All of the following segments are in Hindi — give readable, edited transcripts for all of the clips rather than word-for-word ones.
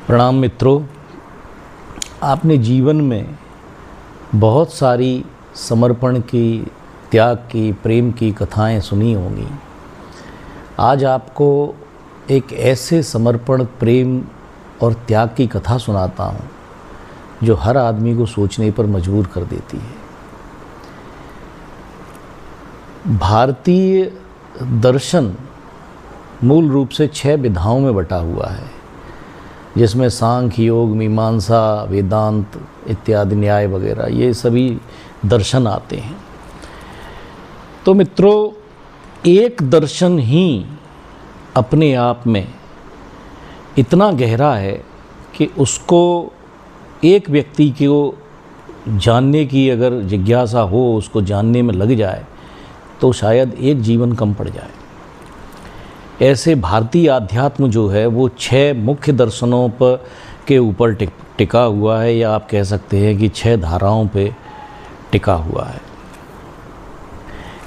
प्रणाम मित्रों, आपने जीवन में बहुत सारी समर्पण की, त्याग की, प्रेम की कथाएं सुनी होंगी। आज आपको एक ऐसे समर्पण, प्रेम और त्याग की कथा सुनाता हूं जो हर आदमी को सोचने पर मजबूर कर देती है। भारतीय दर्शन मूल रूप से 6 विधाओं में बटा हुआ है, जिसमें सांख्य, योग, मीमांसा, वेदांत इत्यादि, न्याय वगैरह ये सभी दर्शन आते हैं। तो मित्रों, एक दर्शन ही अपने आप में इतना गहरा है कि उसको एक व्यक्ति को जानने की अगर जिज्ञासा हो, उसको जानने में लग जाए तो शायद एक जीवन कम पड़ जाए। ऐसे भारतीय आध्यात्म जो है वो 6 मुख्य दर्शनों पर के ऊपर टिका हुआ है, या आप कह सकते हैं कि 6 धाराओं पे टिका हुआ है।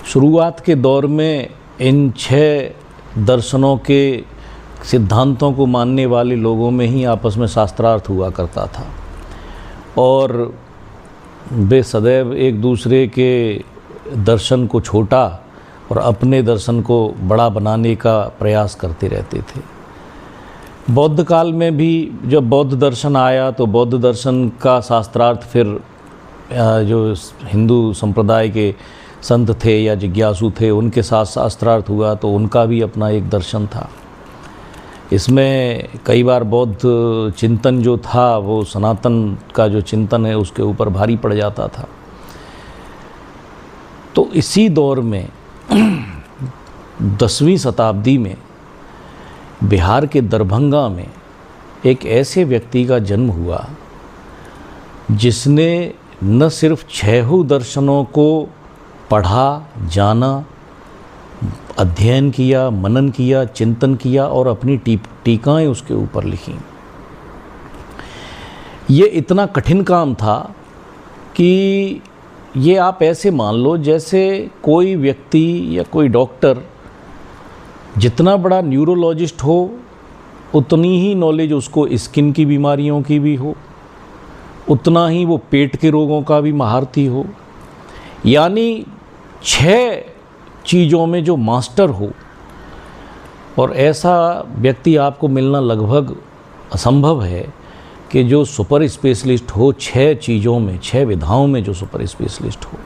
शुरुआत के दौर में इन 6 दर्शनों के सिद्धांतों को मानने वाले लोगों में ही आपस में शास्त्रार्थ हुआ करता था, और वे सदैव एक दूसरे के दर्शन को छोटा और अपने दर्शन को बड़ा बनाने का प्रयास करते रहते थे। बौद्ध काल में भी जब बौद्ध दर्शन आया तो बौद्ध दर्शन का शास्त्रार्थ फिर जो हिंदू संप्रदाय के संत थे या जिज्ञासु थे उनके साथ शास्त्रार्थ हुआ, तो उनका भी अपना एक दर्शन था। इसमें कई बार बौद्ध चिंतन जो था वो सनातन का जो चिंतन है उसके ऊपर भारी पड़ जाता था। तो इसी दौर में 10वीं शताब्दी में बिहार के दरभंगा में एक ऐसे व्यक्ति का जन्म हुआ जिसने न सिर्फ 6 दर्शनों को पढ़ा, जाना, अध्ययन किया, मनन किया, चिंतन किया और अपनी टीकाएं उसके ऊपर लिखीं। ये इतना कठिन काम था कि ये आप ऐसे मान लो जैसे कोई व्यक्ति या कोई डॉक्टर जितना बड़ा न्यूरोलॉजिस्ट हो उतनी ही नॉलेज उसको स्किन की बीमारियों की भी हो, उतना ही वो पेट के रोगों का भी महारथी हो। यानी 6 चीज़ों में जो मास्टर हो, और ऐसा व्यक्ति आपको मिलना लगभग असंभव है कि जो सुपर स्पेशलिस्ट हो 6 चीज़ों में, 6 विधाओं में जो सुपर स्पेशलिस्ट हो।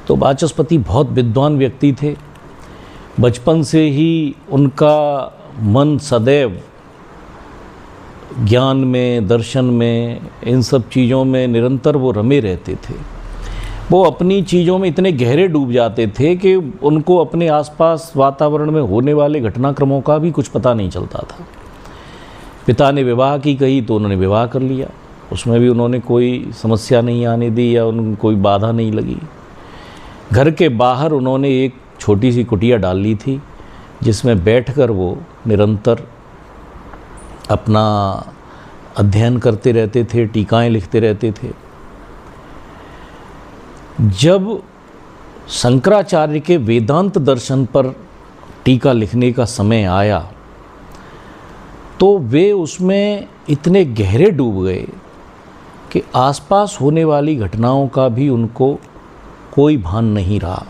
तो वाचस्पति बहुत विद्वान व्यक्ति थे। बचपन से ही उनका मन सदैव ज्ञान में, दर्शन में, इन सब चीज़ों में निरंतर वो रमे रहते थे। वो अपनी चीज़ों में इतने गहरे डूब जाते थे कि उनको अपने आसपास वातावरण में होने वाले घटनाक्रमों का भी कुछ पता नहीं चलता था। पिता ने विवाह की कही तो उन्होंने विवाह कर लिया, उसमें भी उन्होंने कोई समस्या नहीं आने दी या उनको कोई बाधा नहीं लगी। घर के बाहर उन्होंने एक छोटी सी कुटिया डाल ली थी जिसमें बैठकर वो निरंतर अपना अध्ययन करते रहते थे, टीकाएं लिखते रहते थे। जब शंकराचार्य के वेदांत दर्शन पर टीका लिखने का समय आया तो वे उसमें इतने गहरे डूब गए कि आसपास होने वाली घटनाओं का भी उनको कोई भान नहीं रहा।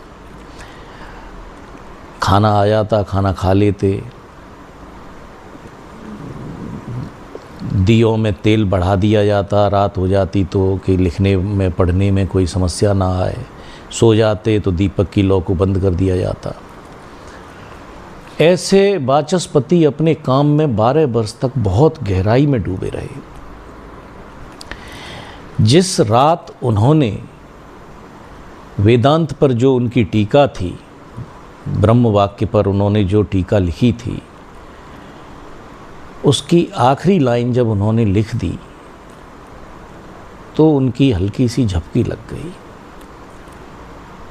खाना आ जाता, खाना खा लेते, दियों में तेल बढ़ा दिया जाता, रात हो जाती तो कि लिखने में, पढ़ने में कोई समस्या ना आए, सो जाते तो दीपक की लौ को बंद कर दिया जाता। ऐसे वाचस्पति अपने काम में 12 वर्ष तक बहुत गहराई में डूबे रहे। जिस रात उन्होंने वेदांत पर जो उनकी टीका थी, ब्रह्म वाक्य पर उन्होंने जो टीका लिखी थी, उसकी आखिरी लाइन जब उन्होंने लिख दी तो उनकी हल्की सी झपकी लग गई।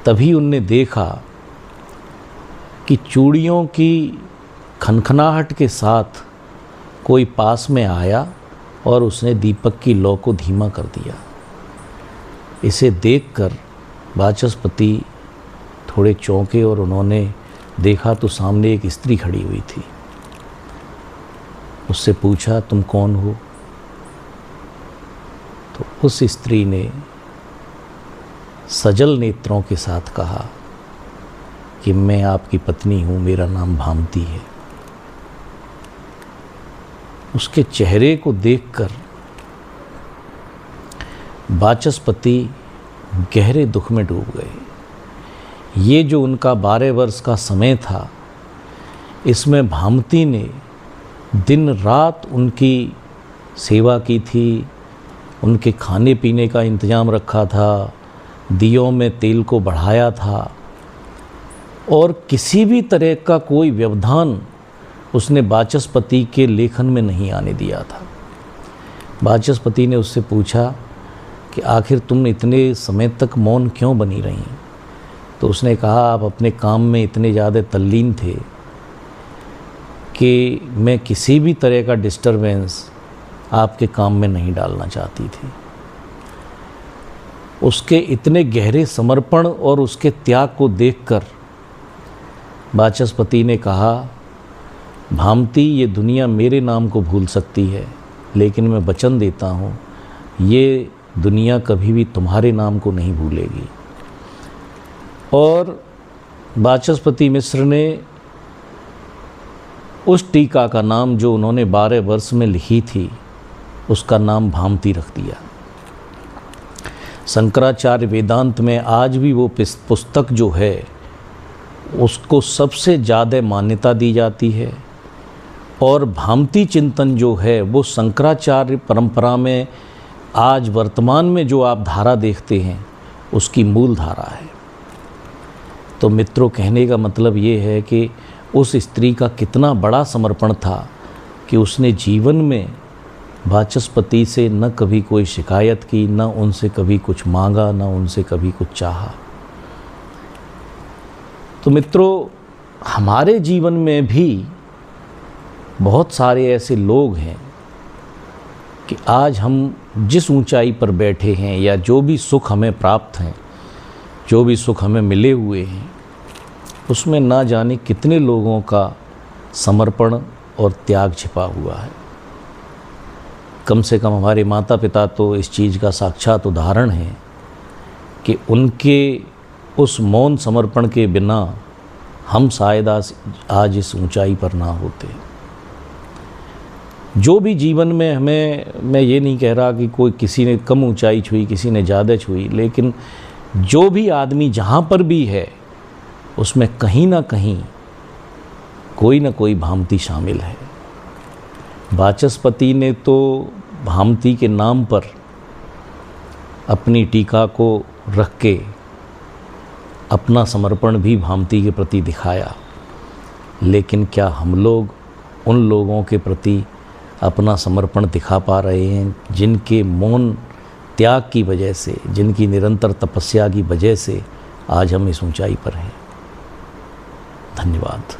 तभी उनने देखा कि चूड़ियों की खनखनाहट के साथ कोई पास में आया और उसने दीपक की लौ को धीमा कर दिया। इसे देखकर वाचस्पति थोड़े चौंके और उन्होंने देखा तो सामने एक स्त्री खड़ी हुई थी। उससे पूछा, तुम कौन हो? उस स्त्री ने सजल नेत्रों के साथ कहा कि मैं आपकी पत्नी हूँ, मेरा नाम भामती है। उसके चेहरे को देखकर वाचस्पति गहरे दुख में डूब गए। ये जो उनका 12 वर्ष का समय था, इसमें भामती ने दिन रात उनकी सेवा की थी, उनके खाने पीने का इंतज़ाम रखा था, दियों में तेल को बढ़ाया था और किसी भी तरह का कोई व्यवधान उसने वाचस्पति के लेखन में नहीं आने दिया था। वाचस्पति ने उससे पूछा कि आखिर तुम इतने समय तक मौन क्यों बनी रही? तो उसने कहा, आप अपने काम में इतने ज़्यादा तल्लीन थे कि मैं किसी भी तरह का डिस्टरबेंस आपके काम में नहीं डालना चाहती थी। उसके इतने गहरे समर्पण और उसके त्याग को देखकर वाचस्पति ने कहा, भामती, ये दुनिया मेरे नाम को भूल सकती है, लेकिन मैं वचन देता हूँ ये दुनिया कभी भी तुम्हारे नाम को नहीं भूलेगी। और वाचस्पति मिश्र ने उस टीका का नाम जो उन्होंने 12 वर्ष में लिखी थी, उसका नाम भामती रख दिया। शंकराचार्य वेदांत में आज भी वो पुस्तक जो है उसको सबसे ज़्यादा मान्यता दी जाती है और भामती चिंतन जो है वो शंकराचार्य परंपरा में आज वर्तमान में जो आप धारा देखते हैं उसकी मूल धारा है। तो मित्रों, कहने का मतलब ये है कि उस स्त्री का कितना बड़ा समर्पण था कि उसने जीवन में वाचस्पति से न कभी कोई शिकायत की, न उनसे कभी कुछ मांगा, न उनसे कभी कुछ चाहा। तो मित्रों, हमारे जीवन में भी बहुत सारे ऐसे लोग हैं कि आज हम जिस ऊंचाई पर बैठे हैं या जो भी सुख हमें प्राप्त हैं, जो भी सुख हमें मिले हुए हैं, उसमें ना जाने कितने लोगों का समर्पण और त्याग छिपा हुआ है। कम से कम हमारे माता पिता तो इस चीज़ का साक्षात उदाहरण है कि उनके उस मौन समर्पण के बिना हम शायद आज इस ऊंचाई पर ना होते। जो भी जीवन में हमें, मैं ये नहीं कह रहा कि कोई किसी ने कम ऊंचाई छुई, किसी ने ज़्यादा छुई, लेकिन जो भी आदमी जहाँ पर भी है उसमें कहीं ना कहीं कोई ना कोई भामती शामिल है। वाचस्पति ने तो भामती के नाम पर अपनी टीका को रख के अपना समर्पण भी भामती के प्रति दिखाया, लेकिन क्या हम लोग उन लोगों के प्रति अपना समर्पण दिखा पा रहे हैं जिनके मौन त्याग की वजह से, जिनकी निरंतर तपस्या की वजह से आज हम इस ऊंचाई पर हैं? धन्यवाद।